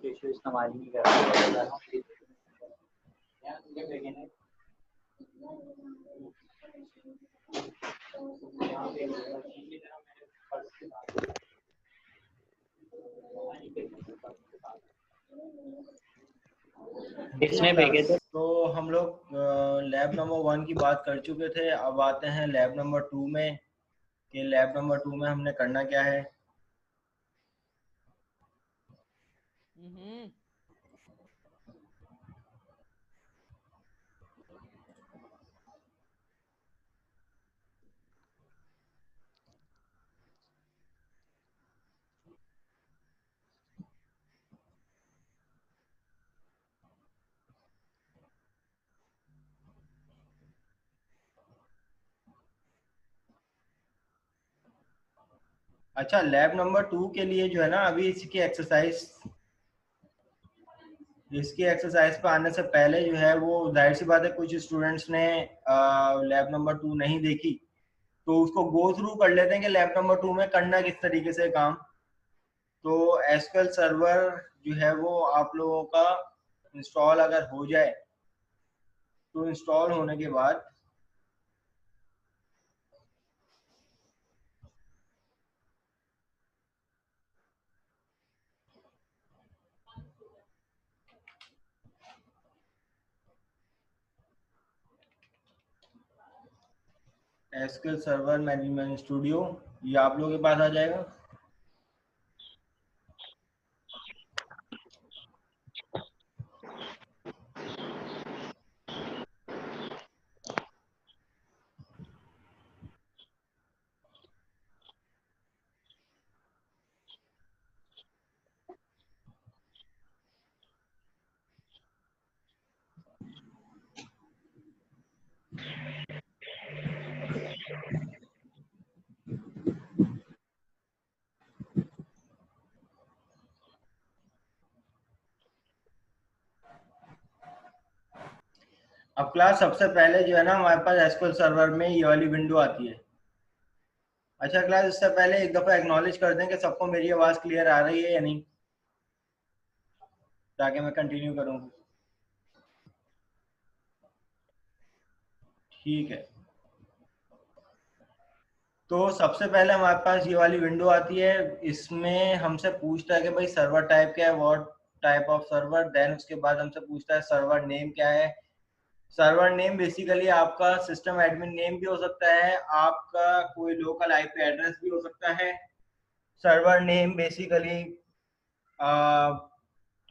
Ratio इस्तेमाल नहीं कर रहा किसने भेजे थे? तो हम लोग लैब नंबर 1 की बात कर चुके थे। अब आते हैं लैब नंबर 2 में कि लैब नंबर 2 में हमने करना क्या है। अच्छा, लैब नंबर 2 के लिए जो है ना, अभी इसकी एक्सरसाइज पे आने से पहले जो है वो जाहिर सी बात है कुछ स्टूडेंट्स ने लैब नंबर 2 नहीं देखी, तो उसको गो थ्रू कर लेते हैं कि लैब नंबर 2 में करना किस तरीके से काम। तो एसक्यूएल सर्वर जो है वो आप लोगों का इंस्टॉल अगर हो जाए तो इंस्टॉल होने के बाद एसक्यूएल सर्वर मैनेजमेंट स्टूडियो ये आप लोगों के पास आ जाएगा। अब क्लास सबसे पहले जो है ना हमारे पास एसक्यूएल सर्वर में ये वाली विंडो आती है। अच्छा क्लास, इससे पहले एक दफा एक्नॉलेज कर दें कि सबको मेरी आवाज क्लियर आ रही है या नहीं, ताकि मैं कंटिन्यू करूं। ठीक है, तो सबसे पहले हमारे पास ये वाली विंडो आती है। इसमें हमसे पूछता है कि भाई सर्वर टाइप क्या है, what type of server. Then उसके बाद हमसे पूछता है सर्वर नेम क्या है। सर्वर नेम बेसिकली आपका सिस्टम एडमिन नेम भी हो सकता है, आपका कोई लोकल आईपी एड्रेस भी हो सकता है। सर्वर नेम बेसिकली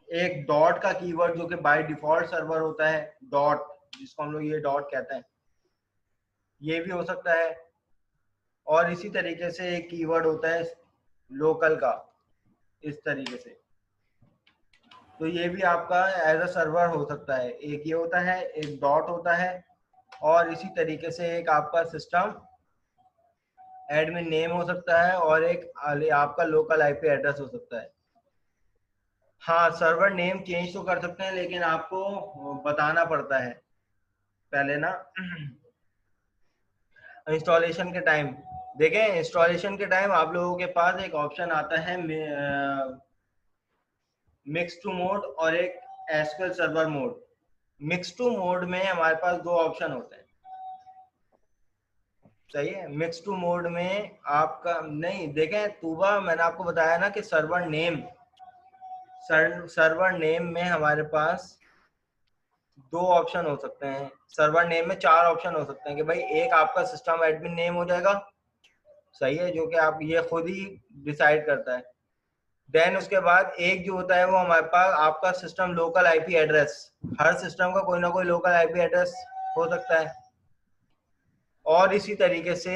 एक डॉट का कीवर्ड जो कि बाय डिफॉल्ट सर्वर होता है, डॉट, जिसको हम लोग ये डॉट कहते हैं, ये भी हो सकता है। और इसी तरीके से एक कीवर्ड होता है लोकल का, इस तरीके से। तो ये भी आपका एज अ सर्वर हो सकता है। एक ये होता है, एक डॉट होता है, और इसी तरीके से एक आपका सिस्टम एडमिन नेम हो सकता है, और एक आपका लोकल आईपी एड्रेस हो सकता है। हाँ, सर्वर नेम चेंज तो कर सकते हैं, लेकिन आपको बताना पड़ता है पहले ना इंस्टॉलेशन के टाइम। देखें, इंस्टॉलेशन के टाइम आप लोगों के पास एक ऑप्शन आता है मिक्स टू मोड और एक SQL server mode. Mix two mode में हमारे पास दो ऑप्शन होते हैं, सही है। मिक्स टू मोड में आपका नहीं, देखें तूबा, मैंने आपको बताया ना कि सर्वर नेम में हमारे पास दो ऑप्शन हो सकते हैं। सर्वर नेम में चार ऑप्शन हो सकते हैं कि भाई एक आपका सिस्टम एडमिन नेम हो जाएगा, सही है, जो कि आप ये खुद ही डिसाइड करता है। देन उसके बाद एक जो होता है वो हमारे पास आपका सिस्टम लोकल आईपी एड्रेस। हर सिस्टम का कोई ना कोई लोकल आईपी एड्रेस हो सकता है। और इसी तरीके से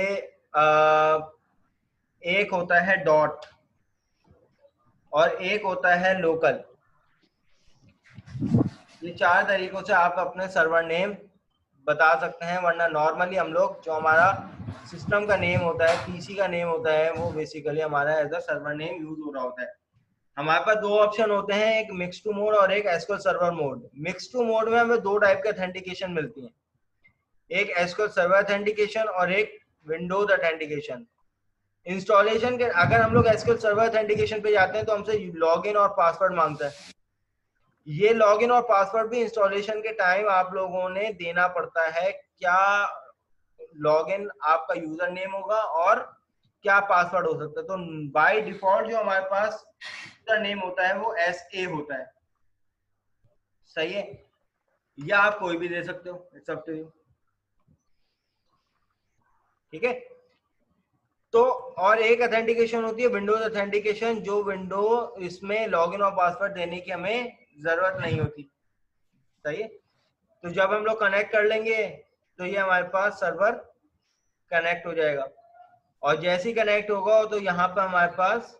एक होता है डॉट और एक होता है लोकल। ये चार तरीकों से आप अपने सर्वर नेम बता सकते हैं। वरना नॉर्मली हम लोग जो हमारा सिस्टम का नेम होता है, पीसी का नेम होता है, वो बेसिकली हमारा as a server name use हो रहा होता है। हमारे पास दो ऑप्शन होते हैं, एक मिक्स टू मोड और एक SQL server mode. Mix two mode में हमें दो टाइप के ऑथेंटिकेशन मिलती हैं, एक एसक्यूएल सर्वर ऑथेंटिकेशन और एक विंडोज ऑथेंटिकेशन। इंस्टॉलेशन के अगर हम लोग एसक्यूएल सर्वर ऑथेंटिकेशन पे जाते हैं तो हमसे लॉगिन और पासवर्ड मांगता है। ये लॉगिन और पासवर्ड भी इंस्टॉलेशन के टाइम आप लोगों ने देना पड़ता है। क्या लॉगिन आपका यूजर नेम होगा और क्या पासवर्ड हो सकता है। तो बाय डिफॉल्ट जो हमारे पास यूजर नेम होता है वो SA होता है, सही है, या आप कोई भी दे सकते हो, इट्स अप टू यू, ठीक है। तो और एक ऑथेंटिकेशन होती है विंडोज ऑथेंटिकेशन, जो विंडो इसमें लॉगिन और पासवर्ड देने की हमें जरूरत नहीं होती, सही है। तो जब हम लोग कनेक्ट कर लेंगे तो ये हमारे पास सर्वर कनेक्ट हो जाएगा, और जैसे ही कनेक्ट होगा तो यहाँ पर हमारे पास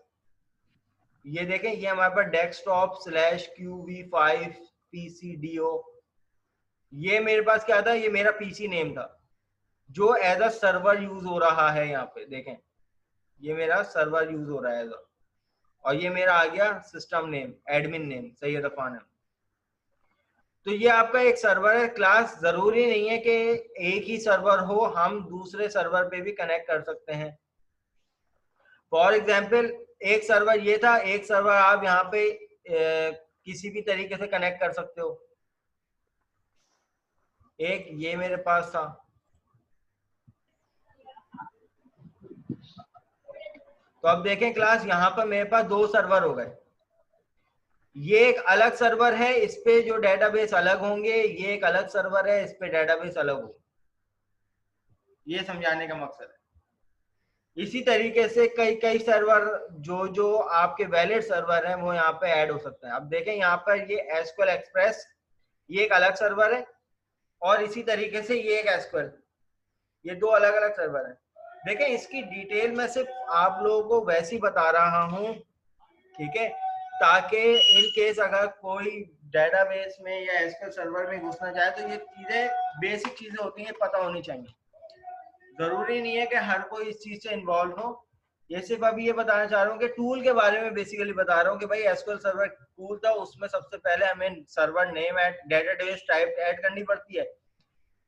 ये देखें, ये हमारे पास desktop/qv5 pcdo, ये मेरे पास क्या था, ये मेरा पीसी नेम था जो एज अ सर्वर यूज हो रहा है। यहाँ पे देखें, ये मेरा सर्वर यूज हो रहा है एज अ, और ये मेरा आ गया system name, admin name Syed Affan है। तो ये आपका एक सर्वर है क्लास, जरूरी नहीं है कि एक ही सर्वर हो, हम दूसरे सर्वर पे भी कनेक्ट कर सकते हैं। फॉर एग्जाम्पल एक सर्वर ये था, एक सर्वर आप यहाँ पे किसी भी तरीके से कनेक्ट कर सकते हो। एक ये मेरे पास था, तो अब देखें क्लास, यहाँ पर मेरे पास 2 सर्वर हो गए। ये एक अलग सर्वर है, इस पे जो डेटाबेस अलग होंगे, ये एक अलग सर्वर है, इस पे डेटाबेस अलग होंगे। ये समझाने का मकसद है। इसी तरीके से कई कई सर्वर जो आपके वैलिड सर्वर हैं वो यहाँ पे ऐड हो सकते हैं। अब देखें यहाँ पर ये एसक्यूएल एक्सप्रेस, ये एक अलग सर्वर है, और इसी तरीके से ये एक एसक्यूएल, ये 2 अलग अलग सर्वर हैं। देखें इसकी डिटेल में सिर्फ आप लोगों को वैसे ही बता रहा हूँ, ठीक है, ताकि इन केस अगर कोई डेटाबेस में या एसक्यूएल सर्वर में घुसना चाहे तो ये चीजें, बेसिक चीजें होती हैं, पता होनी चाहिए। जरूरी नहीं है कि हर कोई इस चीज से इन्वॉल्व हो। ये सिर्फ अभी ये बताना चाह रहा हूँ कि टूल के बारे में बेसिकली बता रहा हूँ कि भाई एसक्यूएल सर्वर टूल था, उसमें सबसे पहले हमें server name add database type add करनी पड़ती है,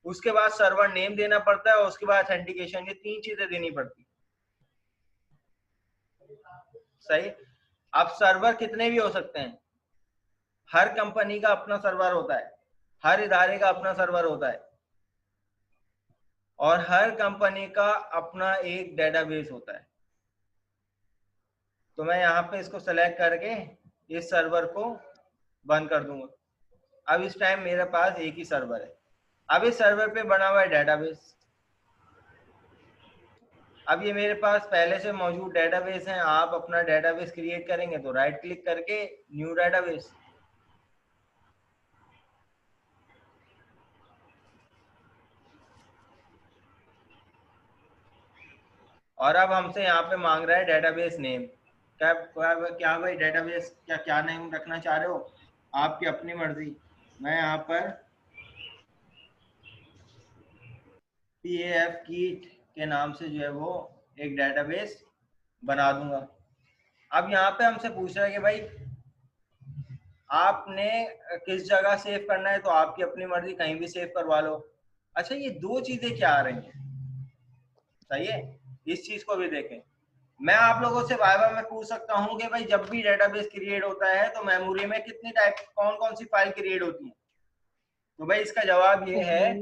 उसके बाद सर्वर नेम देना पड़ता है, और उसके बाद ऑथेंटिकेशन, ये 3 चीजें देनी पड़ती है, सही। अब सर्वर कितने भी हो सकते हैं, हर कंपनी का अपना सर्वर होता है, हर इदारे का अपना सर्वर होता है, और हर कंपनी का अपना एक डेटाबेस होता है। तो मैं यहाँ पे इसको सेलेक्ट करके इस सर्वर को बंद कर दूंगा। अब इस टाइम मेरे पास एक ही सर्वर है। अब इस सर्वर पे बना हुआ है डेटाबेस। अब ये मेरे पास पहले से मौजूद डेटाबेस हैं, आप अपना डेटाबेस क्रिएट करेंगे तो राइट क्लिक करके न्यू डेटाबेस, और अब हमसे यहाँ पे मांग रहा है डेटाबेस नेम। क्या भाई डेटाबेस क्या नेम रखना चाह रहे हो, आपकी अपनी मर्जी। मैं यहाँ पर PAF कीट के नाम से जो है वो एक डेटाबेस बना दूंगा। अब यहाँ पे हमसे पूछ रहा है कि भाई आपने किस जगह सेव करना है, तो आपकी अपनी मर्जी, कहीं भी सेव करवा लो। अच्छा, ये 2 चीजें क्या आ रही हैं, सही है, इस चीज को भी देखें। मैं आप लोगों से बार बार मैं पूछ सकता हूं कि भाई जब भी डेटाबेस क्रिएट होता है तो मेमोरी में कितनी टाइप, कौन कौन सी फाइल क्रिएट होती है। तो भाई इसका जवाब ये है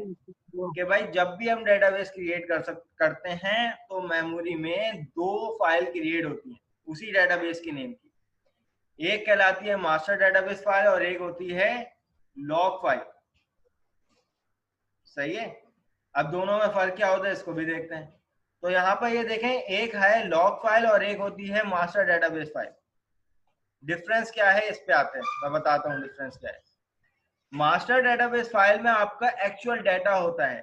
कि भाई जब भी हम डेटाबेस क्रिएट करते हैं तो मेमोरी में 2 फाइल क्रिएट होती हैं उसी डेटाबेस की नेम की। एक कहलाती है मास्टर डेटाबेस फाइल और एक होती है लॉग फाइल, सही है। अब दोनों में फर्क क्या होता है इसको भी देखते हैं। तो यहाँ पर ये देखें, एक है लॉग फाइल और एक होती है मास्टर डेटाबेस फाइल। डिफरेंस क्या है इस पे आते हैं, मैं बताता हूँ डिफरेंस क्या है। मास्टर डेटाबेस फाइल में आपका एक्चुअल डाटा होता है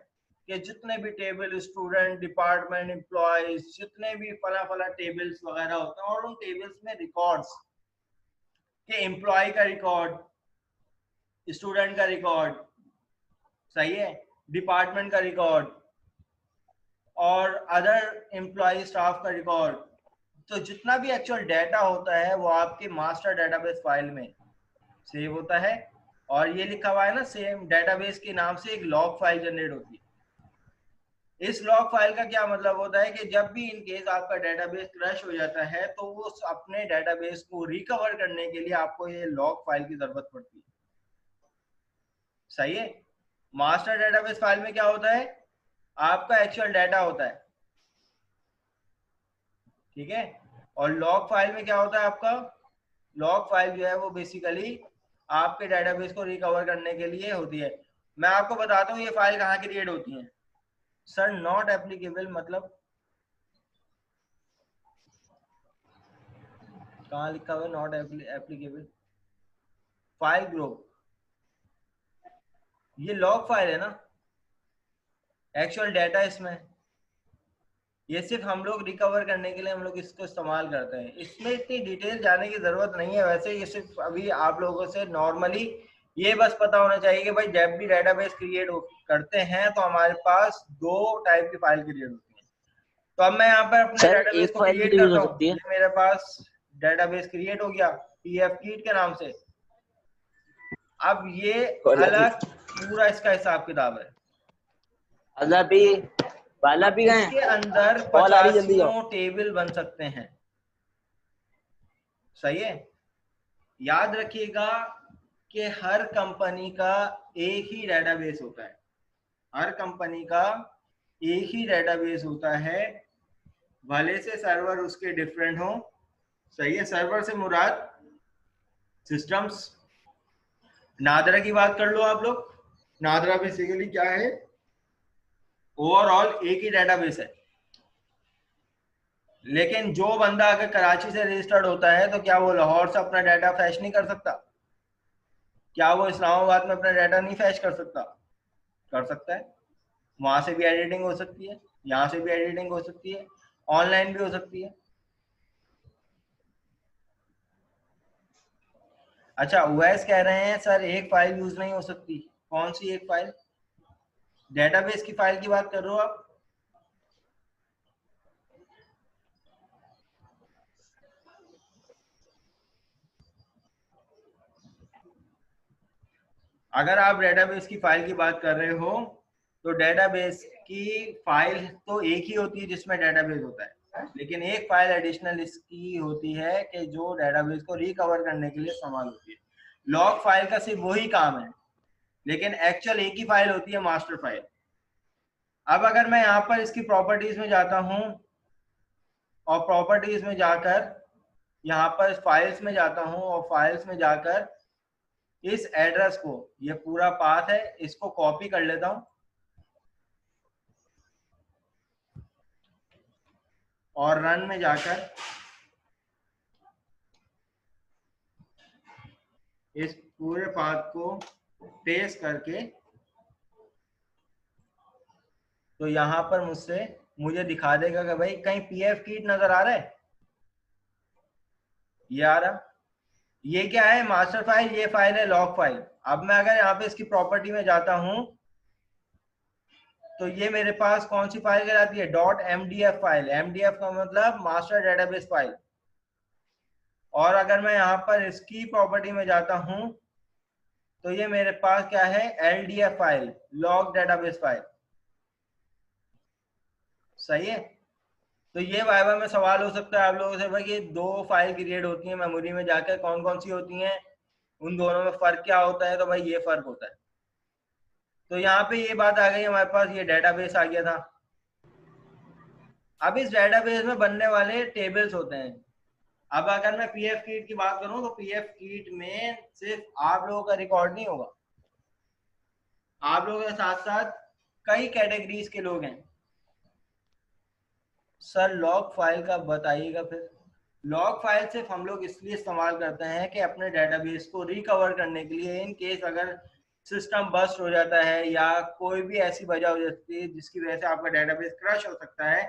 कि जितने भी टेबल, स्टूडेंट, डिपार्टमेंट, एम्प्लॉयज, जितने भी फला फला टेबल्स वगैरह होते हैं, और उन टेबल्स में रिकॉर्ड्स के एम्प्लॉय का रिकॉर्ड, स्टूडेंट का रिकॉर्ड, सही है, डिपार्टमेंट का रिकॉर्ड और अदर एम्प्लॉय स्टाफ का रिकॉर्ड। तो जितना भी एक्चुअल डाटा होता है वो आपके मास्टर डेटाबेस फाइल में सेव होता है, और ये लिखा हुआ है ना सेम डेटाबेस के नाम से एक लॉग फाइल जनरेट होती है। इस लॉग फाइल का क्या मतलब होता है कि जब भी इन केस आपका डेटाबेस क्रैश हो जाता है तो वो अपने डेटाबेस को रिकवर करने के लिए आपको ये लॉग फाइल की जरूरत पड़ती है। सही है। मास्टर डेटाबेस फाइल में क्या होता है, आपका एक्चुअल डाटा होता है, ठीक है। और लॉग फाइल में क्या होता है आपका, लॉग फाइल जो है वो बेसिकली आपके डेटाबेस को रिकवर करने के लिए होती है। मैं आपको बताता हूँ ये फाइल कहाँ क्रिएट होती है। सर नॉट एप्लीकेबल मतलब कहाँ लिखा हुआ है नॉट एप्लीकेबल, फाइल ग्रुप, ये लॉग फाइल है ना, एक्चुअल डाटा इसमें, ये सिर्फ हम लोग रिकवर करने के लिए हम लोग इसको इस्तेमाल करते हैं। इसमें इतनी डिटेल जाने की जरूरत नहीं है वैसे, ये सिर्फ अभी आप लोगों से नॉर्मली ये बस पता होना चाहिए कि भाई जब भी डेटाबेस क्रिएट करते हैं तो हमारे पास दो टाइप की फाइल क्रिएट होती है। तो अब मैं यहाँ पर अपने सर डेटाबेस एक को फाइल भी क्रिएट तो यूज हो करता हूँ, सकती है। ये मेरे पास डेटाबेस क्रिएट हो गया पीएफ कीट के नाम से। अब ये अलग पूरा इसका हिसाब किताब है, अल्लाह भी वाला भी गए, इसके अंदर कॉल आ रही, जल्दी जाओ। 85 टेबल बन सकते हैं, सही है। याद रखिएगा कि हर कंपनी का एक ही डेटाबेस होता है, हर कंपनी का एक ही डेटाबेस होता है, भले से सर्वर उसके डिफरेंट हो, सही है। सर्वर से मुराद सिस्टम्स। नादरा की बात कर लो आप लोग, नादरा बेसिकली क्या है, ओवरऑल एक ही डेटाबेस है। लेकिन जो बंदा अगर कराची से रजिस्टर्ड होता है तो क्या वो लाहौर से अपना डाटा फैच नहीं कर सकता, क्या वो इस्लामाबाद में अपना डाटा नहीं फैच कर सकता, कर सकता है। वहां से भी एडिटिंग हो सकती है, यहाँ से भी एडिटिंग हो सकती है, ऑनलाइन भी हो सकती है। अच्छा ओएस कह रहे हैं सर एक फाइल यूज नहीं हो सकती, कौन सी एक फाइल, डेटाबेस की फाइल की बात कर रहे हो आप? अगर आप डेटाबेस की फाइल की बात कर रहे हो तो डेटाबेस की फाइल तो एक ही होती है जिसमें डेटाबेस होता है, लेकिन एक फाइल एडिशनल इसकी होती है कि जो डेटाबेस को रिकवर करने के लिए इस्तेमाल होती है। लॉग फाइल का सिर्फ वही काम है, लेकिन एक्चुअल एक ही फाइल होती है, मास्टर फाइल। अब अगर मैं यहाँ पर इसकी प्रॉपर्टीज में जाता हूँ और प्रॉपर्टीज में जाकर यहाँ पर फाइल्स में जाता हूँ और फाइल्स में जाकर इस एड्रेस को, ये पूरा पाथ है, इसको कॉपी कर लेता हूं और रन में जाकर इस पूरे पाथ को पेस्ट करके, तो यहां पर मुझे दिखा देगा कि भाई कहीं पीएफ कीट नजर आ रहा है, ये आ रहा, ये क्या है मास्टर फाइल, ये फाइल है लॉग फाइल। अब मैं अगर यहाँ पे इसकी प्रॉपर्टी में जाता हूं तो ये मेरे पास कौन सी फाइल कहलाती है, डॉट एमडीएफ फाइल, एमडीएफ का मतलब मास्टर डेटाबेस फाइल। और अगर मैं यहाँ पर इसकी प्रॉपर्टी में जाता हूं तो ये मेरे पास क्या है, LDF file, log database file, सही है। तो ये वाइवा में सवाल हो सकता है आप लोगों से, भाई ये दो फाइल क्रिएट होती है मेमोरी में जाकर, कौन कौन सी होती हैं, उन दोनों में फर्क क्या होता है, तो भाई ये फर्क होता है। तो यहाँ पे ये बात आ गई हमारे पास, ये डेटाबेस आ गया था। अब इस डेटाबेस में बनने वाले टेबल्स होते हैं। अब अगर मैं पीएफ कीट की बात करूं तो पीएफ कीट में सिर्फ आप लोगों का रिकॉर्ड नहीं होगा, आप लोगों के साथ साथ कई कैटेगरीज के लोग हैं। सर लॉग फाइल का बताइएगा फिर। लॉग फाइल सिर्फ हम लोग इसलिए इस्तेमाल करते हैं कि अपने डेटाबेस को रिकवर करने के लिए, इन केस अगर सिस्टम बस्ट हो जाता है या कोई भी ऐसी वजह हो जाती है जिसकी वजह से आपका डेटाबेस क्रश हो सकता है,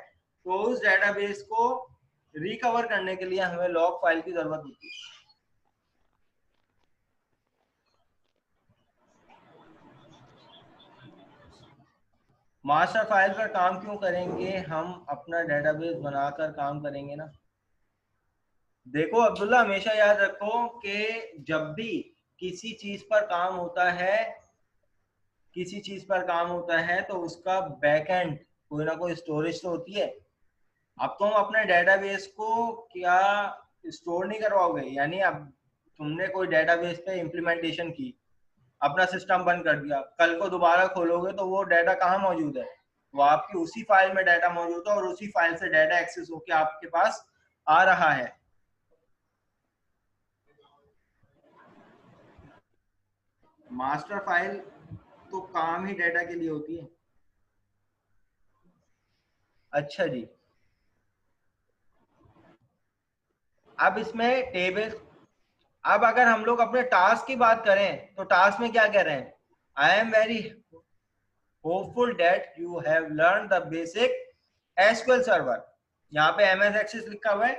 तो उस डेटाबेस को रिकवर करने के लिए हमें लॉग फाइल की जरूरत होती है। मास्टर फाइल पर काम क्यों करेंगे, हम अपना डेटाबेस बनाकर काम करेंगे ना। देखो अब्दुल्ला हमेशा याद रखो कि जब भी किसी चीज पर काम होता है, किसी चीज पर काम होता है तो उसका बैकएंड कोई ना कोई स्टोरेज तो होती है। अब तुम अपने डेटाबेस को क्या स्टोर नहीं करवाओगे, यानी अब तुमने कोई डेटाबेस पे इम्प्लीमेंटेशन की, अपना सिस्टम बंद कर दिया, कल को दोबारा खोलोगे तो वो डाटा कहाँ मौजूद है, वो आपकी उसी फाइल में डाटा मौजूद है और उसी फाइल से डाटा एक्सेस होके आपके पास आ रहा है। मास्टर फाइल तो काम ही डाटा के लिए होती है। अच्छा जी, अब इसमें टेबल, अब अगर हम लोग अपने टास्क की बात करें तो टास्क में क्या कह रहे हैं, I am very hopeful that you have learn the basic SQL server. यहाँ पे एमएस एक्सेस लिखा हुआ है,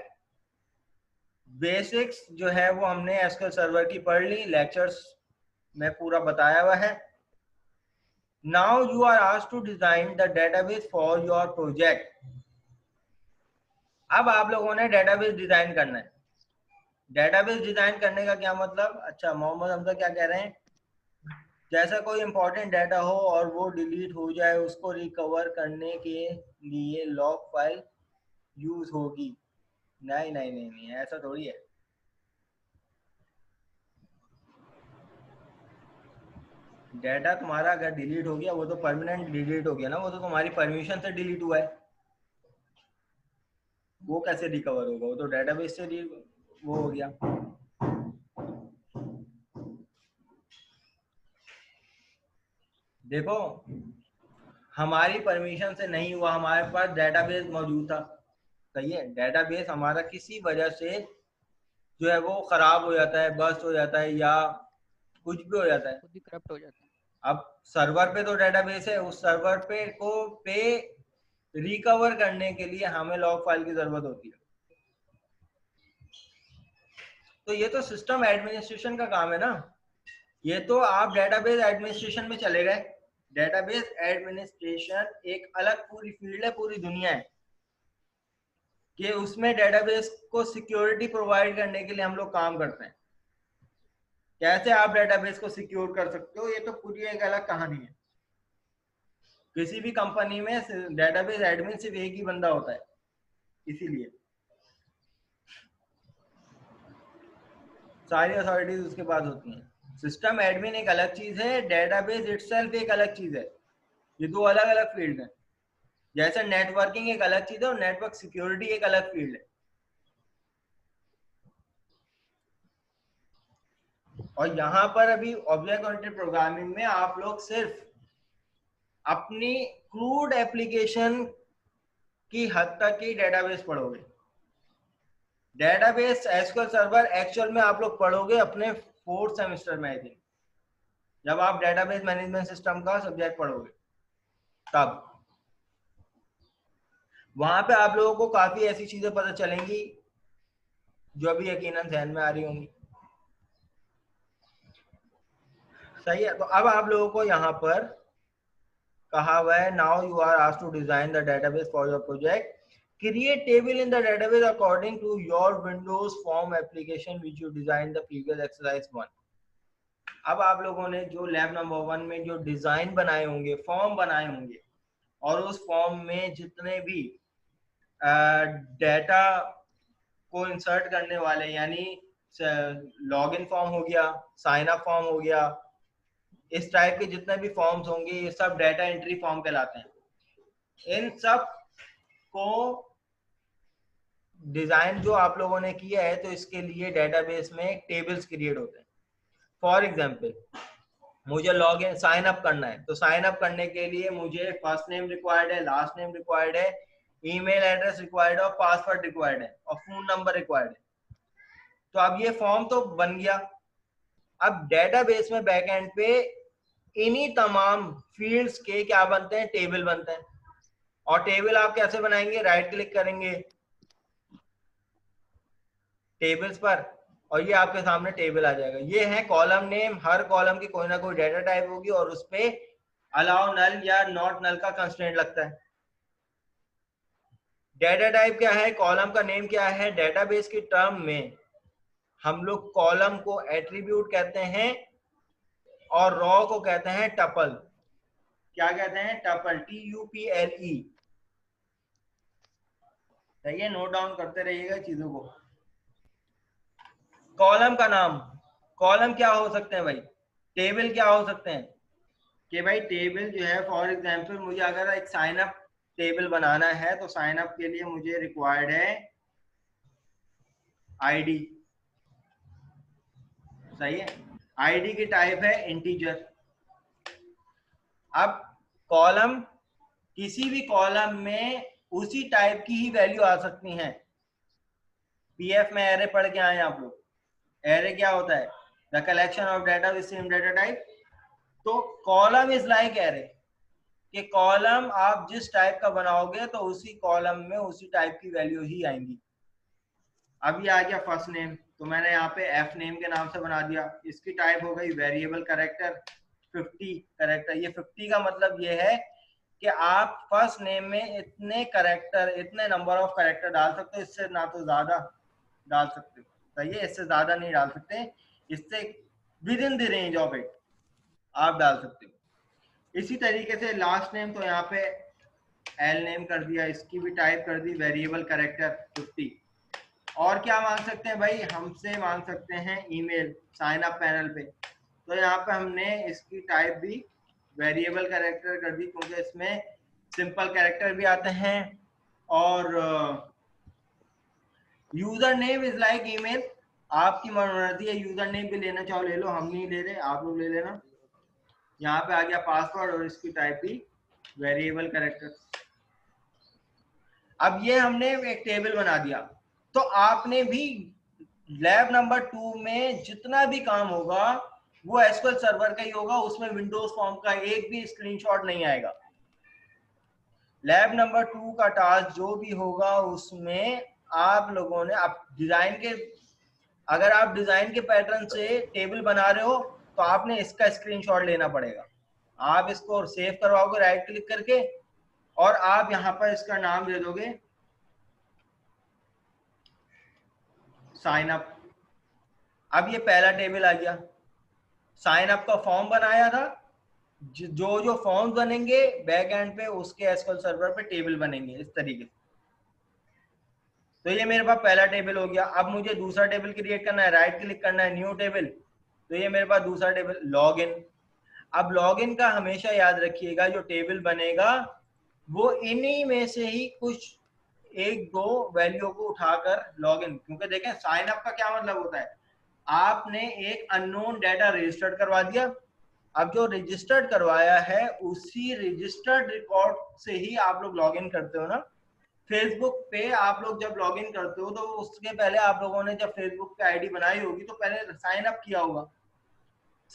बेसिक्स जो है वो हमने एसक्यूएल सर्वर की पढ़ ली, लेक्चर्स में पूरा बताया हुआ है। Now you are asked to design the database for your project. अब आप लोगों ने डेटाबेस डिजाइन करना है। डेटाबेस डिजाइन करने का क्या मतलब, अच्छा मोहम्मद हमजा क्या कह रहे हैं, जैसा कोई इंपॉर्टेंट डाटा हो और वो डिलीट हो जाए, उसको रिकवर करने के लिए लॉग फाइल यूज होगी। नहीं नहीं नहीं नहीं, ऐसा थोड़ी है। डाटा तुम्हारा अगर डिलीट हो गया वो तो परमानेंट डिलीट हो गया ना, वो तो तुम्हारी परमिशन से डिलीट हुआ है, वो कैसे रिकवर होगा, वो तो डेटाबेस से वो हो गया। देखो हमारी परमिशन से नहीं हुआ, हमारे पास डेटाबेस मौजूद था, सही है, डेटाबेस हमारा किसी वजह से जो है वो खराब हो जाता है, बस्ट हो जाता है या कुछ भी हो जाता है, खुद ही करप्ट हो जाता है। अब सर्वर पे तो डेटाबेस है, उस सर्वर पे रिकवर करने के लिए हमें लॉग फाइल की जरूरत होती है। तो ये तो सिस्टम एडमिनिस्ट्रेशन का काम है ना, ये तो आप डेटाबेस एडमिनिस्ट्रेशन में चले गए। डेटाबेस एडमिनिस्ट्रेशन एक अलग पूरी फील्ड है, पूरी दुनिया है कि उसमें डेटाबेस को सिक्योरिटी प्रोवाइड करने के लिए हम लोग काम करते हैं। कैसे आप डेटाबेस को सिक्योर कर सकते हो, ये तो पूरी एक अलग कहानी है। किसी भी कंपनी में डेटाबेस एडमिन सिर्फ एक ही बंदा होता है, इसीलिए सारी अथॉरिटीज उसके पास होती हैं। सिस्टम एडमिन एक अलग चीज है, डेटाबेस इटसेल्फ एक अलग चीज है, ये दो अलग अलग फील्ड है। जैसे नेटवर्किंग एक अलग चीज है और नेटवर्क सिक्योरिटी एक अलग फील्ड है। और यहाँ पर अभी ऑब्जेक्ट ओरिएंटेड प्रोग्रामिंग में आप लोग सिर्फ अपनी क्रूड एप्लीकेशन की हद तक ही डेटाबेस पढ़ोगे। डेटाबेस एसक्यूएल सर्वर एक्चुअल में आप लोग पढ़ोगे अपने 4th सेमेस्टर में, आई थिंक, जब आप डेटाबेस मैनेजमेंट सिस्टम का सब्जेक्ट पढ़ोगे तब वहां पे आप लोगों को काफी ऐसी चीजें पता चलेंगी जो अभी यकीनन ध्यान में आ रही होंगी। सही है, तो अब आप लोगों को यहाँ पर कहा हुआ है, now you are asked to design the database for your project, create table in the database according to your Windows form application which you designed the previous exercise 1। अब आप लोगों ने जो लैब नंबर 1 में जो डिजाइन बनाए होंगे, form बनाए होंगे, और उस फॉर्म में जितने भी डेटा को इंसर्ट करने वाले, यानी लॉगिन फॉर्म हो गया, साइन अप फॉर्म हो गया, इस टाइप के जितने भी फॉर्म्स होंगे ये सब डेटा एंट्री फॉर्म कहलाते हैं। इन सब को डिजाइन जो आप लोगों ने किया है तो इसके लिए डेटाबेस में टेबल्स क्रिएट होते हैं। फॉर एग्जांपल मुझे लॉग इन साइन अप करना है, तो साइन अप करने के लिए मुझे फर्स्ट नेम रिक्वायर्ड है, लास्ट नेम रिक्वायर्ड है, ईमेल एड्रेस रिक्वायर्ड है और पासवर्ड रिक्वायर्ड है और फोन नंबर रिक्वायर्ड है। तो अब ये फॉर्म तो बन गया। अब डेटाबेस में बैकएंड पे इन्हीं तमाम फील्ड्स के क्या बनते हैं, टेबल बनते हैं। और टेबल आप कैसे बनाएंगे, राइट क्लिक करेंगे टेबल्स पर और ये आपके सामने टेबल आ जाएगा। ये है कॉलम नेम, हर कॉलम की कोई ना कोई डेटा टाइप होगी और उस पे अलाउ नल या नॉट नल का कंस्ट्रेंट लगता है। डेटा टाइप क्या है, कॉलम का नेम क्या है, डेटाबेस की टर्म में हम लोग कॉलम को एट्रीब्यूट कहते हैं और रॉ को कहते हैं टपल। क्या कहते हैं, टपल, TUPLE। सही है, नोट डाउन करते रहिएगा चीजों को। कॉलम का नाम, कॉलम क्या हो सकते हैं भाई, टेबल क्या हो सकते हैं कि भाई टेबल जो है फॉर एग्जांपल मुझे अगर एक साइन अप टेबल बनाना है तो साइन अप के लिए मुझे रिक्वायर्ड है आईडी, सही है। आईडी की टाइप है इंटीजर। अब कॉलम, किसी भी कॉलम में उसी टाइप की ही वैल्यू आ सकती हैं। पीएफ में एरे पढ़ के आए आप लोग। एरे क्या होता है? The collection of data with same data type. तो कॉलम इज लाइक एरे, कि कॉलम आप जिस टाइप का बनाओगे तो उसी कॉलम में उसी टाइप की वैल्यू ही आएंगी। अभी आ गया फर्स्ट नेम, तो मैंने यहाँ पे एफ नेम के नाम से बना दिया। इसकी टाइप हो गई वेरिएबल कैरेक्टर 50 कैरेक्टर। ये 50 का मतलब ये है कि आप फर्स्ट नेम में इतने कैरेक्टर, इतने नंबर ऑफ कैरेक्टर डाल सकते हो, इससे ना तो ज्यादा डाल सकते हो, सही है, इससे ज्यादा नहीं डाल सकते, इससे with in the range of it आप डाल सकते हो। इसी तरीके से लास्ट नेम तो यहाँ पे एल नेम कर दिया, इसकी भी टाइप कर दी वेरिएबल कैरेक्टर 50। और क्या मांग सकते हैं भाई? हमसे मांग सकते हैं ईमेल साइन अप पैनल पे, तो यहाँ पे हमने इसकी टाइप भी वेरिएबल कैरेक्टर कर दी, क्योंकि इसमें सिंपल कैरेक्टर भी आते हैं। और user name is like email, आपकी मनमर्जी है, यूजर नेम भी लेना चाहो ले लो, हम नहीं ले रहे, आप लोग ले लेना। यहाँ पे आ गया पासवर्ड और इसकी टाइप भी वेरिएबल कैरेक्टर। अब ये हमने एक टेबल बना दिया। तो आपने भी लैब नंबर 2 में जितना भी काम होगा वो एसक्यूएल सर्वर का ही होगा, उसमें विंडोज फॉर्म का एक भी स्क्रीनशॉट नहीं आएगा। लैब नंबर 2 का टास्क जो भी होगा उसमें आप लोगों ने, आप डिजाइन के, अगर आप डिजाइन के पैटर्न से टेबल बना रहे हो तो आपने इसका स्क्रीनशॉट लेना पड़ेगा। आप इसको सेव करवाओगे राइट क्लिक करके, और आप यहाँ पर इसका नाम दे दोगे साइन अप। अब ये पहला टेबल आ गया, साइन अप का फॉर्म बनाया था, जो जो फॉर्म बनेंगे बैक एंड पे उसके एसक्यूएल सर्वर पे टेबल बनेंगे इस तरीके से। तो ये मेरे पास पहला टेबल हो गया। अब मुझे दूसरा टेबल क्रिएट करना है, राइट क्लिक करना है, न्यू टेबल, तो ये मेरे पास दूसरा टेबल लॉगिन। अब लॉगिन का हमेशा याद रखिएगा, जो टेबल बनेगा वो इन्हीं में से ही कुछ एक दो वैल्यू को उठाकर लॉगिन, क्योंकि देखें साइन अप का क्या मतलब होता है, आपने एक अननोन डाटा रजिस्टर्ड करवा दिया। अब जो रजिस्टर्ड करवाया है उसी रजिस्टर्ड रिकॉर्ड से ही आप लोग लॉगिन करते हो ना। फेसबुक पे आप लोग जब लॉगिन करते हो तो उसके पहले आप लोगों ने जब फेसबुक पे आईडी बनाई होगी तो पहले साइन अप किया होगा।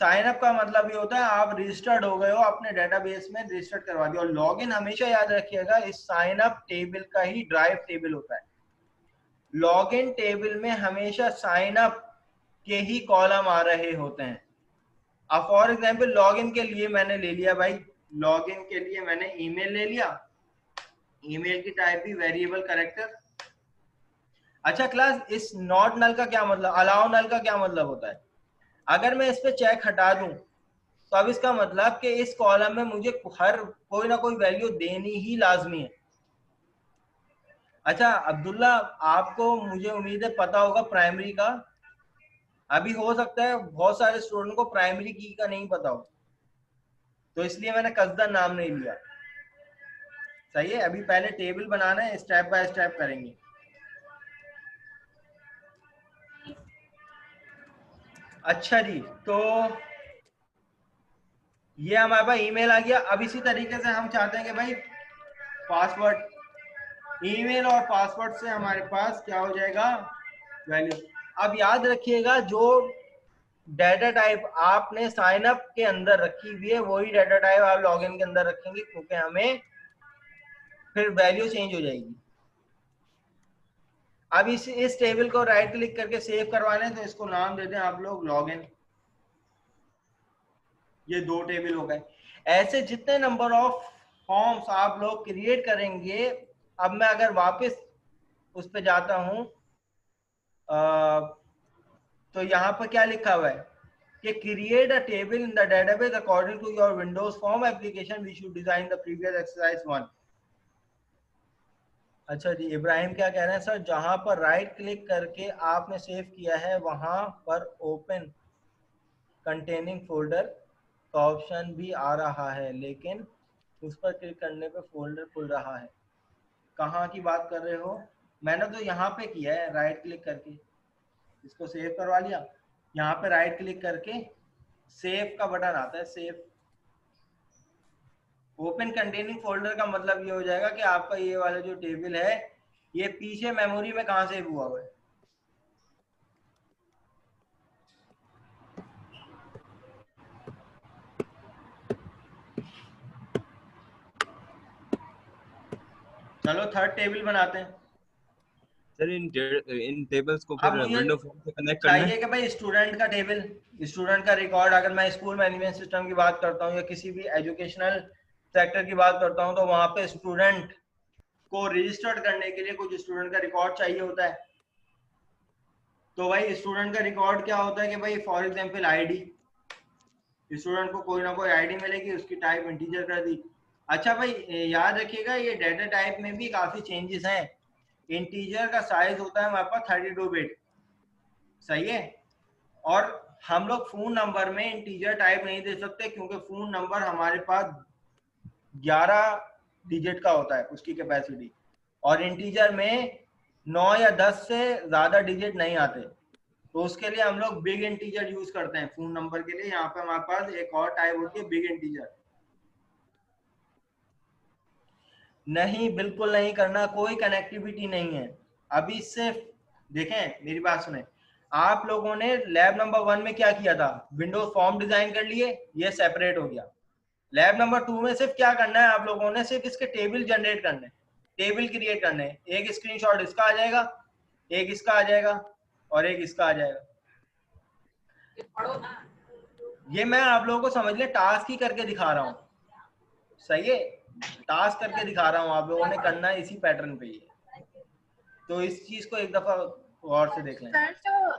साइन अप का मतलब ये होता है आप रजिस्टर्ड हो गए हो, अपने डेटाबेस में रजिस्टर्ड करवा दिया। और लॉगिन हमेशा याद रखिएगा इस साइन अप टेबल का ही ड्राइव टेबल होता है। लॉगिन टेबल में हमेशा साइन अप के ही कॉलम आ रहे होते हैं। अब फॉर एग्जांपल लॉगिन के लिए मैंने ले लिया भाई, लॉगिन के लिए मैंने ईमेल ले लिया, ईमेल की टाइप भी वेरिएबल कैरेक्टर। अच्छा क्लास, इस नॉट नल का क्या मतलब, अलाउ नल का क्या मतलब होता है? अगर मैं इस पे चेक हटा दूं तो अब इसका मतलब कि इस कॉलम में मुझे हर कोई ना कोई वैल्यू देनी ही लाजमी है। अच्छा अब्दुल्ला, आपको मुझे उम्मीद है पता होगा प्राइमरी का। अभी हो सकता है बहुत सारे स्टूडेंट को प्राइमरी की का नहीं पता हो, तो इसलिए मैंने कसदन नाम नहीं लिया, सही है। अभी पहले टेबल बनाना है, स्टेप बाय स्टेप करेंगे। अच्छा जी, तो ये हमारे पास ईमेल आ गया। अब इसी तरीके से हम चाहते हैं कि भाई पासवर्ड, ईमेल और पासवर्ड से हमारे पास क्या हो जाएगा, वैल्यू। अब याद रखिएगा जो डाटा टाइप आपने साइन अप के अंदर रखी हुई है वही डाटा टाइप आप लॉगिन के अंदर रखेंगे, क्योंकि हमें फिर वैल्यू चेंज हो जाएगी। अब इस टेबल को राइट क्लिक करके सेव करवाने, तो इसको नाम दे दें आप लोग लॉगिन। ये दो टेबल हो गए। ऐसे जितने नंबर ऑफ फॉर्म्स आप लोग क्रिएट करेंगे। अब मैं अगर वापस उस पे जाता हूं तो यहाँ पर क्या लिखा हुआ है कि create a table in the database according to your Windows form application we should design the previous exercise 1। अच्छा जी, इब्राहिम क्या कह रहे हैं, सर जहां पर राइट क्लिक करके आपने सेव किया है वहां पर ओपन कंटेनिंग फोल्डर का ऑप्शन भी आ रहा है, लेकिन उस पर क्लिक करने पे फोल्डर खुल रहा है। कहाँ की बात कर रहे हो? मैंने तो यहाँ पे किया है, राइट क्लिक करके इसको सेव करवा लिया। यहाँ पे राइट क्लिक करके सेव का बटन आता है, सेव। ओपन कंटेनिंग फोल्डर का मतलब ये हो जाएगा कि आपका ये वाला जो टेबल है ये पीछे मेमोरी में कहाँ सेव हुआ हुआ है। चलो थर्ड टेबल बनाते हैं। सर इन टेबल्स को अब फिर मुझे विंडो फॉर्म से कनेक्ट करना है। चाहिए कि भाई स्टूडेंट का टेबल, स्टूडेंट का रिकॉर्ड, अगर मैं स्कूल मैनेजमेंट सिस्टम की बात करता हूँ या किसी भी एजुकेशनल सेक्टर की बात करता हूँ, तो वहां पे स्टूडेंट को रजिस्टर्ड करने के लिए कुछ स्टूडेंट का रिकॉर्ड चाहिए होता है। तो भाई स्टूडेंट का रिकॉर्ड क्या होता है कि भाई फॉर एग्जांपल आईडी, स्टूडेंट को कोई ना कोई आईडी मिलेगी, उसकी टाइप इंटीजर कर दी। अच्छा भाई याद रखिएगा ये डाटा टाइप में भी काफी चेंजेस हैं। इंटीजर का साइज होता है हमारे पास 32 बिट, सही है। और हम लोग फोन नंबर में इंटीजर टाइप नहीं दे सकते क्योंकि फोन नंबर हमारे पास 11 डिजिट का होता है उसकी कैपेसिटी, और इंटीजर में 9 या 10 से ज्यादा डिजिट नहीं आते। तो उसके लिए हम लोग बिग इंटीजर यूज करते हैं फोन नंबर के लिए। यहाँ पे हमारे पास एक और टाइप होती है बिग इंटीजर। नहीं, बिल्कुल नहीं करना, कोई कनेक्टिविटी नहीं है अभी। सिर्फ देखें, मेरी बात सुने, आप लोगों ने लैब नंबर 1 में क्या किया था? विंडोज फॉर्म डिजाइन कर लिए, ये सेपरेट हो गया। लैब नंबर 2 में सिर्फ क्या करना है आप लोगों ने? सिर्फ इसके टेबल जनरेट करने, टेबल क्रिएट करने। एक स्क्रीनशॉट इसका आ जाएगा, एक इसका आ जाएगा, और एक इसका आ जाएगा। ये मैं आप लोगों को समझ ले टास्क ही करके दिखा रहा हूँ, सही है। टास्क करके दिखा रहा हूँ, आप लोगों ने करना है इसी पैटर्न पे ही। तो इस चीज को एक दफा गौर से देख लें। सर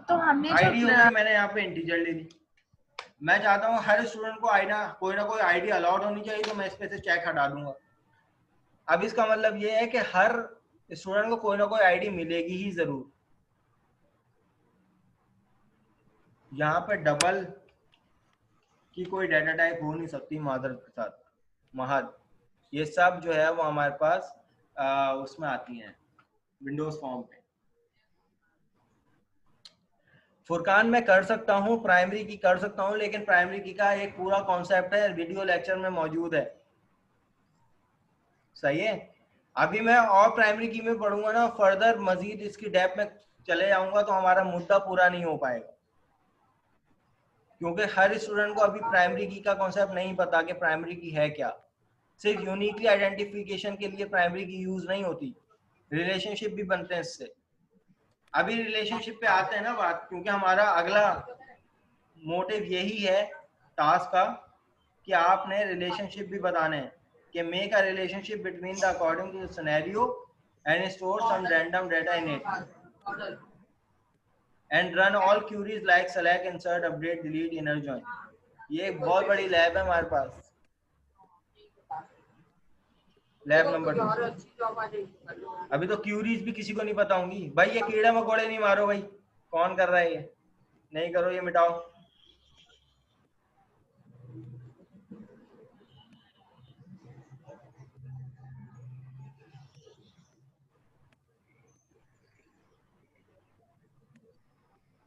तो हमने आईडी हो गई, मैंने यहाँ पे इंटीजर ले ली। मैं चाहता हूँ हर स्टूडेंट को कोई ना कोई आईडी अलाउड होनी चाहिए, तो मैं इस पे से चेक हटा दूंगा। अब इसका मतलब ये है कि हर स्टूडेंट को कोई ना कोई आईडी मिलेगी ही जरूर। यहाँ पे डबल की कोई डाटा टाइप हो नहीं सकती मदर के साथ, महद। ये सब जो है वो हमारे पास उसमें आती हैं विंडोज फॉर्म पे। फुरकान में कर सकता हूँ, प्राइमरी की कर सकता हूँ, लेकिन प्राइमरी की का एक पूरा कॉन्सेप्ट है, वीडियो लेक्चर में मौजूद है, सही है। अभी मैं और प्राइमरी की में पढ़ूंगा ना, फर्दर मजीद इसकी डेप्थ में चले जाऊंगा तो हमारा मुद्दा पूरा नहीं हो पाएगा, क्योंकि हर स्टूडेंट को अभी प्राइमरी की का कॉन्सेप्ट नहीं पता कि प्राइमरी की है क्या। सिर्फ यूनिकली आइडेंटिफिकेशन के लिए प्राइमरी की यूज नहीं होती, रिलेशनशिप भी बनते हैं इससे। अभी रिलेशनशिप पे आते हैं ना बात, क्योंकि हमारा अगला मोटिव यही है टास्क का कि आपने रिलेशनशिप भी बताने हैं कि make a relationship between the according to the scenario and store some random data in it and run all queries like select, insert, update, delete, inner join. ये एक बहुत बड़ी लैब है हमारे पास, लैब नंबर 2। अभी तो क्यूरीज भी किसी को नहीं पता होंगी। भाई ये कीड़े मकोड़े नहीं मारो, भाई कौन कर रहा है ये? नहीं करो, ये मिटाओ।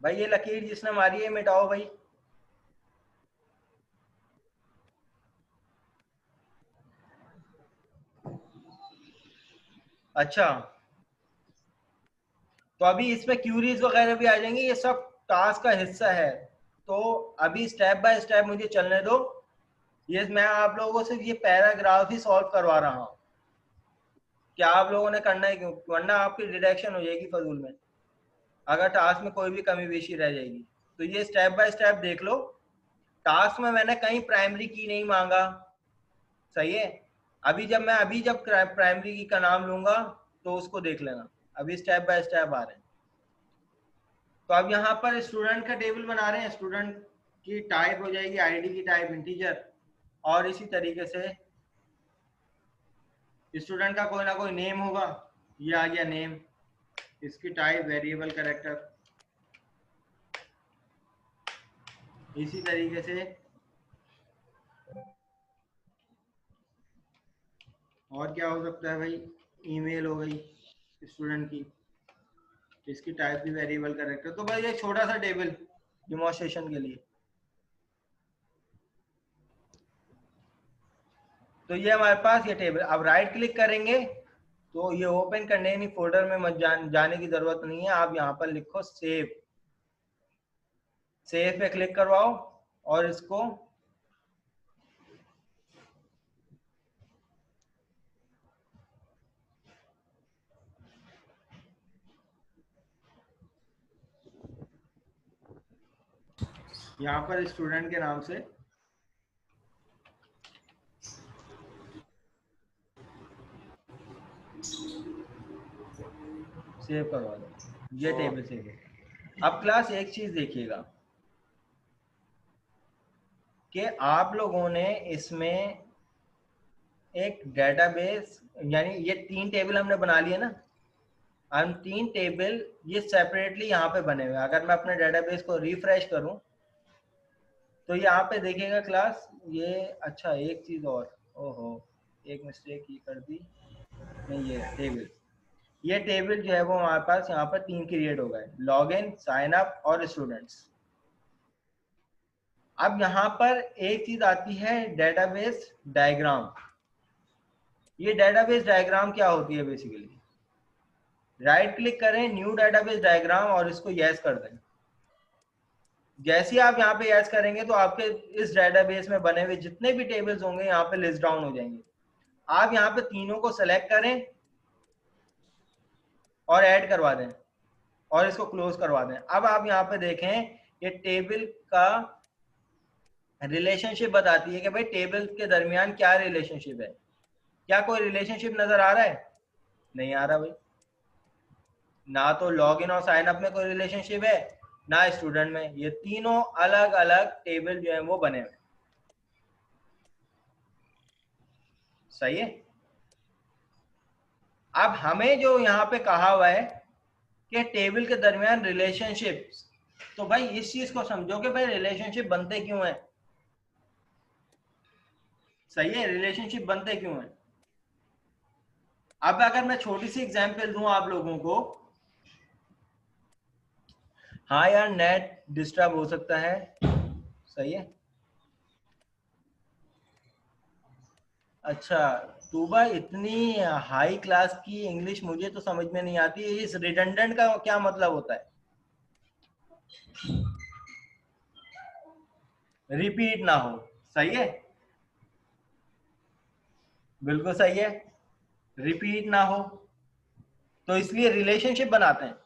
भाई ये लकीर जिसने मारी है मिटाओ भाई। अच्छा, तो अभी इसमें क्यूरीज वगैरह भी आ जाएंगे, ये सब टास्क का हिस्सा है। तो अभी स्टेप बाय स्टेप मुझे चलने दो। ये मैं आप लोगों से ये पैराग्राफ ही सॉल्व करवा रहा हूँ, क्या आप लोगों ने करना है, क्यों? वरना आपकी डिडक्शन हो जाएगी फजूल में, अगर टास्क में कोई भी कमी बेशी रह जाएगी। तो ये स्टेप बाय स्टेप देख लो। टास्क में मैंने कहीं प्राइमरी की नहीं मांगा, सही है। अभी जब प्राइमरी की का नाम लूंगा तो उसको देख लेना। अभी स्टेप बाय स्टेप आ रहे हैं। तो अब यहाँ पर स्टूडेंट का टेबल बना रहे हैं। स्टूडेंट की टाइप हो जाएगी आईडी की टाइप इंटीजर, और इसी तरीके से स्टूडेंट का कोई ना कोई नेम होगा, ये आ गया नेम, इसकी टाइप वेरिएबल कैरेक्टर। इसी तरीके से और क्या हो सकता है भाई, ईमेल हो गई स्टूडेंट की, इसकी टाइप भी वेरिएबल कैरेक्टर। तो भाई एक छोटा सा टेबल डिमॉन्स्ट्रेशन के लिए, तो ये हमारे पास ये टेबल। अब राइट क्लिक करेंगे तो ये ओपन करने नहीं, फोल्डर में मत जाने की जरूरत नहीं है। आप यहाँ पर लिखो सेव, सेव पे क्लिक करवाओ और इसको यहाँ पर स्टूडेंट के नाम से सेव करवा दो, ये टेबल सेव है। अब क्लास एक चीज देखिएगा कि आप लोगों ने इसमें एक डेटाबेस, यानी ये 3 टेबल हमने बना लिए ना, हम 3 टेबल ये सेपरेटली यहाँ पे बने हुए हैं। अगर मैं अपने डेटाबेस को रिफ्रेश करूं तो यहाँ पे देखिएगा क्लास ये, अच्छा एक चीज और, ओहो एक मिस्टेक ये कर दी, नहीं ये टेबल, ये टेबल जो है वो हमारे पास यहाँ पर 3 क्रिएट हो गए, लॉगिन, साइन अप और स्टूडेंट्स। अब यहाँ पर एक चीज आती है डेटाबेस डायग्राम। ये डेटाबेस डायग्राम क्या होती है बेसिकली, राइट क्लिक करें न्यू डेटाबेस डायग्राम और इसको यस कर दें। जैसे ही आप यहाँ पे यस करेंगे तो आपके इस डेटाबेस में बने हुए जितने भी टेबल्स होंगे यहाँ पे लिस्ट डाउन हो जाएंगे। आप यहाँ पे तीनों को सेलेक्ट करें और ऐड करवा दें और इसको क्लोज करवा दें। अब आप यहाँ पे देखें ये टेबल का रिलेशनशिप बताती है कि भाई टेबल के दरमियान क्या रिलेशनशिप है। क्या कोई रिलेशनशिप नजर आ रहा है? नहीं आ रहा भाई, ना तो लॉगिन और साइन अप में कोई रिलेशनशिप है, ना स्टूडेंट में। ये तीनों अलग अलग टेबल जो है वो बने हुए। सही है। अब हमें जो यहाँ पे कहा हुआ है कि टेबल के दरमियान रिलेशनशिप, तो भाई इस चीज को समझो कि भाई रिलेशनशिप बनते क्यों है। सही है, रिलेशनशिप बनते क्यों है। अब अगर मैं छोटी सी एग्जांपल दूं आप लोगों को, हाँ यार नेट डिस्टर्ब हो सकता है, सही है। अच्छा तो भाई इतनी हाई क्लास की इंग्लिश मुझे तो समझ में नहीं आती। इस रिडंडेंट का क्या मतलब होता है? रिपीट ना हो, सही है, बिल्कुल सही है, रिपीट ना हो, तो इसलिए रिलेशनशिप बनाते हैं।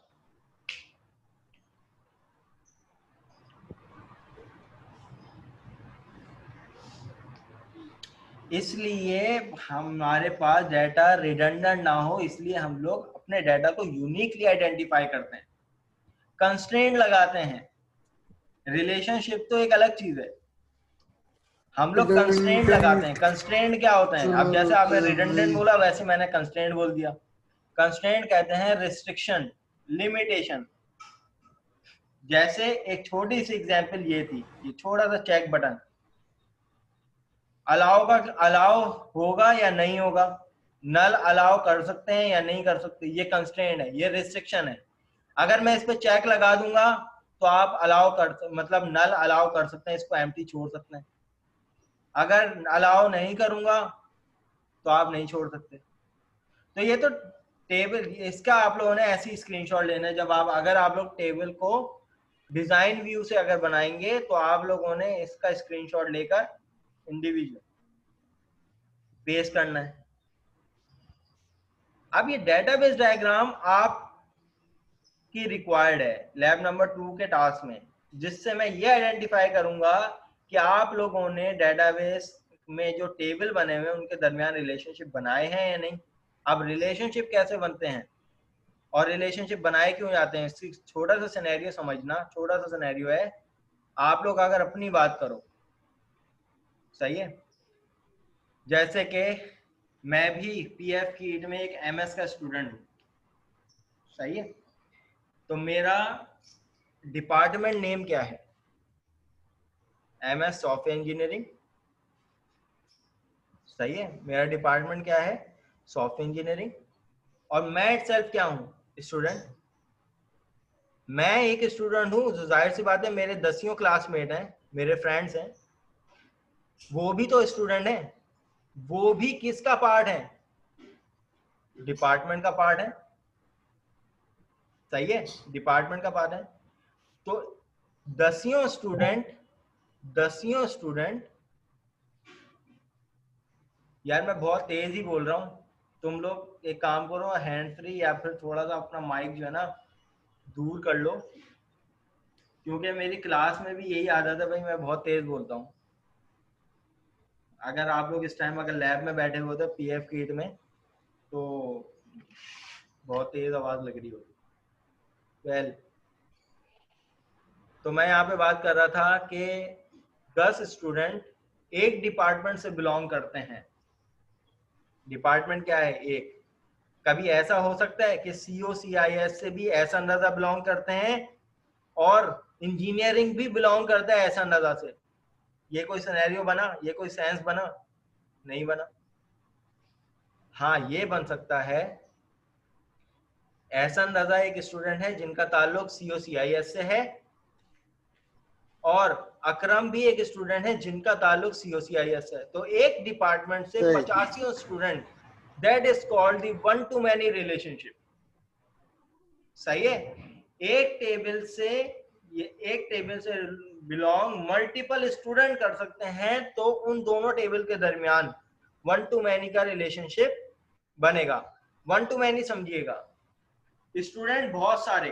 इसलिए हमारे पास डाटा रिडंडेंट ना हो, इसलिए हम लोग अपने डाटा को यूनिकली आइडेंटिफाई करते हैं, कंस्ट्रेंट लगाते हैं। रिलेशनशिप तो एक अलग चीज है, हम लोग कंस्ट्रेंट लगाते हैं। कंस्ट्रेंट क्या होता है? अब जैसे आपने रिडंडेंट बोला वैसे मैंने कंस्ट्रेंट बोल दिया। कंस्ट्रेंट कहते हैं रिस्ट्रिक्शन, लिमिटेशन। जैसे एक छोटी सी एग्जांपल ये थी, ये छोटा सा चेक बटन, अलाउ का अलाउ होगा या नहीं होगा, नल अलाउ कर सकते हैं या नहीं कर सकते, ये कंस्ट्रेंट है, ये रिस्ट्रिक्शन है। अगर मैं इस पे चेक लगा दूंगा तो आप अलाउ कर, मतलब नल अलाउ कर सकते हैं, इसको एम्प्टी छोड़ सकते हैं। अगर अलाउ नहीं करूंगा तो आप नहीं छोड़ सकते। तो ये तो टेबल, इसका आप लोगों ने ऐसी स्क्रीनशॉट लेना है जब आप, अगर आप लोग टेबल को डिजाइन व्यू से अगर बनाएंगे तो आप लोगों ने इसका स्क्रीनशॉट लेकर इंडिविजुअल पेस्ट करना है। अब ये डेटाबेस डायग्राम आप की रिक्वायर्ड है लैब नंबर 2 के टास्क में, जिससे मैं ये आइडेंटिफाई करूंगा कि आप लोगों ने डेटाबेस में जो टेबल बने हुए हैं उनके दरमियान रिलेशनशिप बनाए हैं या नहीं। अब रिलेशनशिप कैसे बनते हैं और रिलेशनशिप बनाए क्यों जाते हैं, छोटा सा सिनेरियो समझना। छोटा सा सिनेरियो है, आप लोग अगर अपनी बात करो, सही है, जैसे कि मैं भी पीएफ कीट में एक एमएस का स्टूडेंट हूँ, सही है, तो मेरा डिपार्टमेंट नेम क्या है? MS सॉफ्टवेयर इंजीनियरिंग, सही है। मेरा डिपार्टमेंट क्या है? Software engineering. और मैं इटसेल्फ क्या हूँ? स्टूडेंट। मैं एक स्टूडेंट हूँ, जो जाहिर सी बात है मेरे 10वीं क्लासमेट हैं, मेरे फ्रेंड्स हैं, वो भी तो स्टूडेंट हैं, वो भी किसका पार्ट है? डिपार्टमेंट का पार्ट है, सही है, डिपार्टमेंट का पार्ट है। तो 10वीं स्टूडेंट, यार मैं बहुत तेज ही बोल रहा हूँ, तुम लोग एक काम करो, हैंड फ्री या फिर थोड़ा सा अपना माइक जो है ना दूर कर लो, क्योंकि मेरी क्लास में भी यही आदत है भाई, मैं बहुत तेज बोलता हूँ। अगर आप लोग इस टाइम अगर लैब में बैठे हुए थे PF किट में, तो बहुत तेज आवाज लग रही होगी। वेल, तो मैं यहाँ पे बात कर रहा था कि 10 स्टूडेंट एक डिपार्टमेंट से बिलोंग करते हैं। डिपार्टमेंट क्या है? एक। कभी ऐसा हो सकता है कि COCIS से भी ऐसा अंदाजा बिलोंग करते हैं और इंजीनियरिंग भी बिलोंग करता है ऐसा अंदाजा से। ये कोई सिनेरियो बना? ये कोई सेंस बना? नहीं बना। हाँ, ये बन सकता है, ऐसा अंदाजा एक स्टूडेंट है जिनका ताल्लुक COCIS से है, और अकरम भी एक स्टूडेंट है जिनका ताल्लुक COCIS से है। तो एक डिपार्टमेंट से 85 student, that is called the one two many relationship. सही है। एक टेबल से बिलोंग मल्टीपल स्टूडेंट कर सकते हैं, तो उन दोनों टेबल के दरमियान वन टू मैनी का रिलेशनशिप बनेगा। वन टू मैनी समझिएगा, स्टूडेंट बहुत सारे,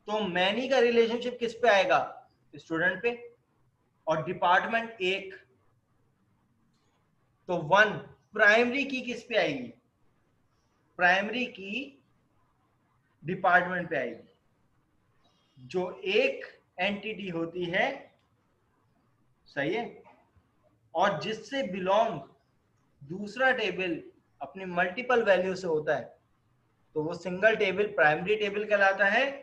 तो मैनी का रिलेशनशिप किस पे आएगा? स्टूडेंट पे। और डिपार्टमेंट एक, तो वन। प्राइमरी की किस पे आएगी? प्राइमरी की डिपार्टमेंट पे आएगी। जो एक एंटिटी होती है, सही है, और जिससे बिलोंग दूसरा टेबल अपनी मल्टीपल वैल्यू से होता है, तो वो सिंगल टेबल प्राइमरी टेबल कहलाता है,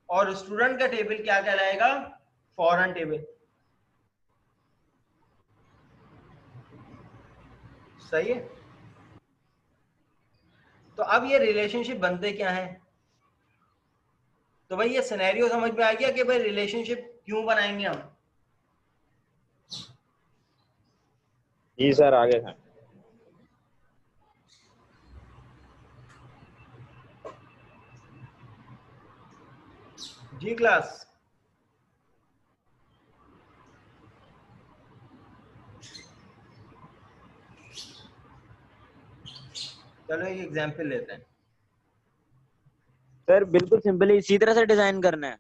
और स्टूडेंट का टेबल क्या कहलाएगा? Foreign table. सही है। तो अब ये रिलेशनशिप बनते क्या है? तो भाई ये सिनेरियो समझ में आ गया कि भाई रिलेशनशिप क्यों बनाएंगे हम? जी सर, आगे सर। जी क्लास। चलो एक एग्जांपल लेते हैं। सर बिल्कुल सिंपल, इसी तरह से डिजाइन करना है।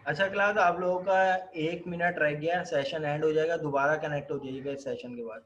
अच्छा क्लास, आप लोगों का 1 मिनट रह गया, सेशन एंड हो जाएगा, दोबारा कनेक्ट हो जाइएगा इस सेशन के बाद।